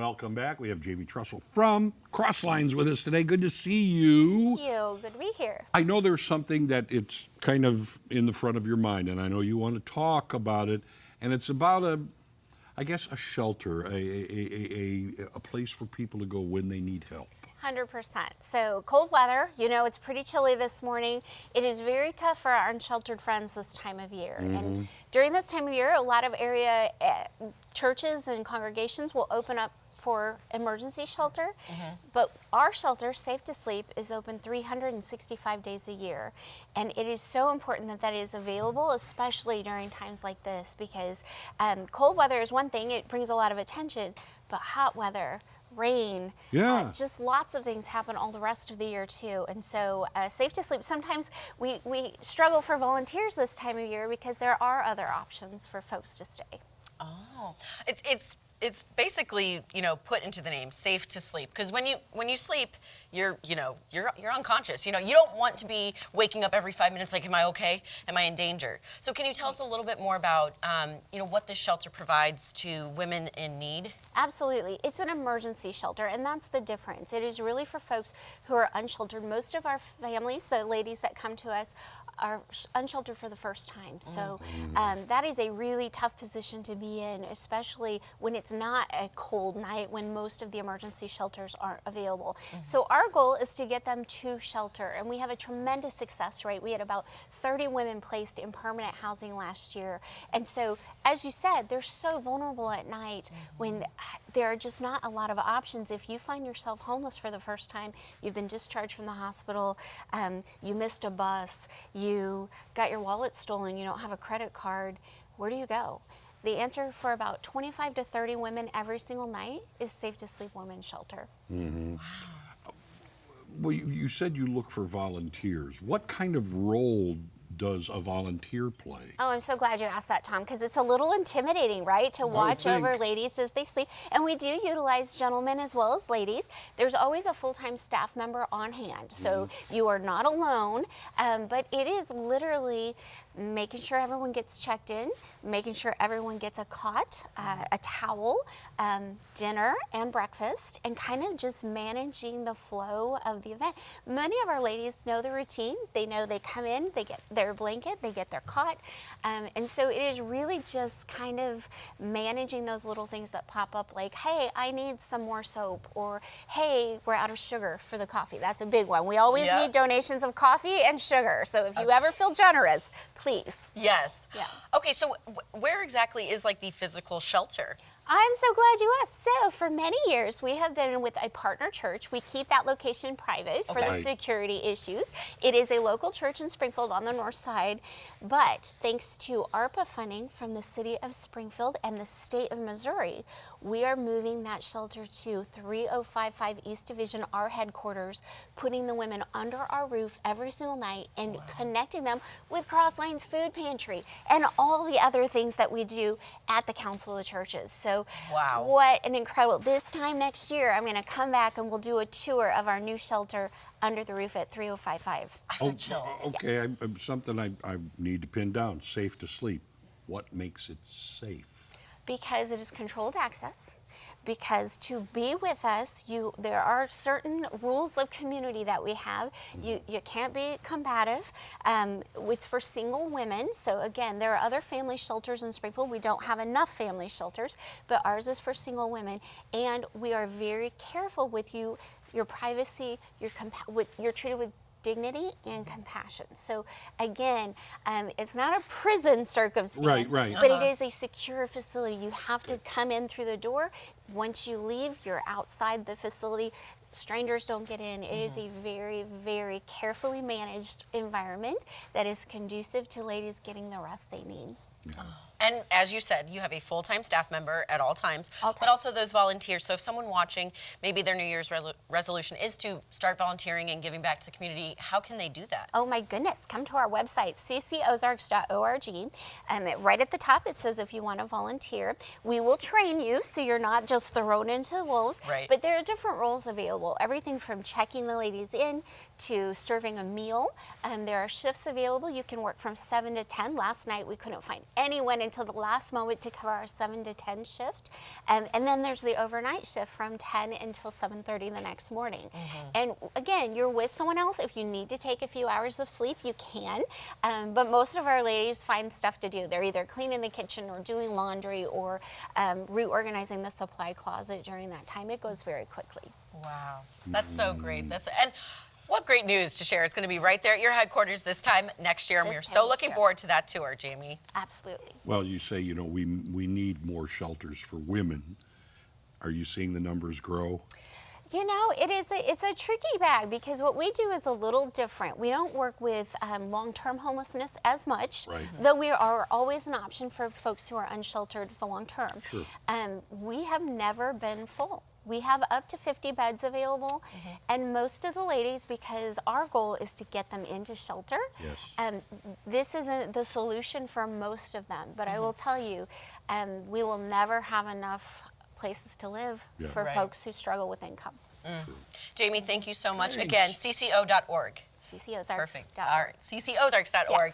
Welcome back. We have Jamie Trussell from Crosslines with us today. Good to see you. Thank you. Good to be here. I know there's something that it's kind of in the front of your mind, and I know you want to talk about it, and it's about a shelter, a place for people to go when they need help. 100%. So cold weather, it's pretty chilly this morning. It is very tough for our unsheltered friends this time of year. And during this time of year, a lot of area churches and congregations will open up for emergency shelter, but our shelter, Safe to Sleep, is open 365 days a year, and it is so important that that is available, especially during times like this, because cold weather is one thing, it brings a lot of attention, but hot weather, rain, just lots of things happen all the rest of the year too. And so Safe to Sleep, sometimes we struggle for volunteers this time of year because there are other options for folks to stay. Oh, it's basically, put into the name, Safe to Sleep, because when you sleep, you're unconscious. You don't want to be waking up every 5 minutes like, am I okay? Am I in danger? So can you tell us a little bit more about, what this shelter provides to women in need? Absolutely. It's an emergency shelter, and that's the difference. It is really for folks who are unsheltered. Most of our families, the ladies that come to us, are unsheltered for the first time. So that is a really tough position to be in, especially when it's not a cold night, when most of the emergency shelters aren't available. So our goal is to get them to shelter, and we have a tremendous success rate. We had about 30 women placed in permanent housing last year. And so, as you said, they're so vulnerable at night when there are just not a lot of options. If you find yourself homeless for the first time, you've been discharged from the hospital, you missed a bus, you got your wallet stolen, you don't have a credit card, where do you go? The answer for about 25 to 30 women every single night is Safe to Sleep Women's Shelter. Wow. Well, you said you look for volunteers. What kind of role does a volunteer play? Oh, I'm so glad you asked that, Tom, because it's a little intimidating, right, to watch over ladies as they sleep. And we do utilize gentlemen as well as ladies. There's always a full-time staff member on hand, so you are not alone, but it is literally making sure everyone gets checked in, making sure everyone gets a cot, a towel, dinner and breakfast, and kind of just managing the flow of the event. Many of our ladies know the routine. They know they come in, they get their blanket, they get their cot, and so it is really just kind of managing those little things that pop up, like, hey, I need some more soap, or hey, we're out of sugar for the coffee. That's a big one. We always need donations of coffee and sugar, so if you ever feel generous, please. Yes. Yeah. Okay, so where exactly is like the physical shelter? I'm so glad you asked. So for many years, we have been with a partner church. We keep that location private for the security issues. It is a local church in Springfield on the north side, but thanks to ARPA funding from the city of Springfield and the state of Missouri, we are moving that shelter to 3055 East Division, our headquarters, putting the women under our roof every single night and connecting them with Crosslines Food Pantry and all the other things that we do at the Council of Churches. So what an incredible, this time next year, I'm going to come back and we'll do a tour of our new shelter under the roof at 3055. Okay, something I need to pin down, Safe to Sleep. What makes it safe? Because it is controlled access, because to be with us, there are certain rules of community that we have. You can't be combative. It's for single women. So again, there are other family shelters in Springfield. We don't have enough family shelters, but ours is for single women. And we are very careful with your privacy, you're treated with dignity and compassion. So again, it's not a prison circumstance, but it is a secure facility. You have to come in through the door. Once you leave, you're outside the facility. Strangers don't get in. It is a very, very carefully managed environment that is conducive to ladies getting the rest they need. And as you said, you have a full-time staff member at all times, but also those volunteers. So if someone watching, maybe their New Year's resolution is to start volunteering and giving back to the community, how can they do that? Oh my goodness, come to our website, ccozarks.org. Right at the top, it says if you want to volunteer. We will train you so you're not just thrown into the wolves, but there are different roles available. Everything from checking the ladies in to serving a meal. There are shifts available. You can work from 7 to 10. Last night, we couldn't find anyone in until the last moment to cover our 7 to 10 shift. And then there's the overnight shift from 10 until 7:30 the next morning. And again, you're with someone else. If you need to take a few hours of sleep, you can. But most of our ladies find stuff to do. They're either cleaning the kitchen or doing laundry or reorganizing the supply closet during that time. It goes very quickly. Wow, that's so great. And what great news to share. It's going to be right there at your headquarters this time next year, and This we're time so next looking year. forward to that tour, Jamie. Absolutely. Well, you say, you know, we need more shelters for women. Are you seeing the numbers grow? You know, it's a tricky bag because what we do is a little different. We don't work with long-term homelessness as much, Right. though we are always an option for folks who are unsheltered for long-term. Sure. We have never been full. We have up to 50 beds available, and most of the ladies, because our goal is to get them into shelter, Yes. this isn't the solution for most of them. But I will tell you, we will never have enough places to live Yeah. for Right. folks who struggle with income. Jamie, thank you so much. Thanks. Again, cco.org. CCOsarks.org. Perfect. All right, ccsarks.org.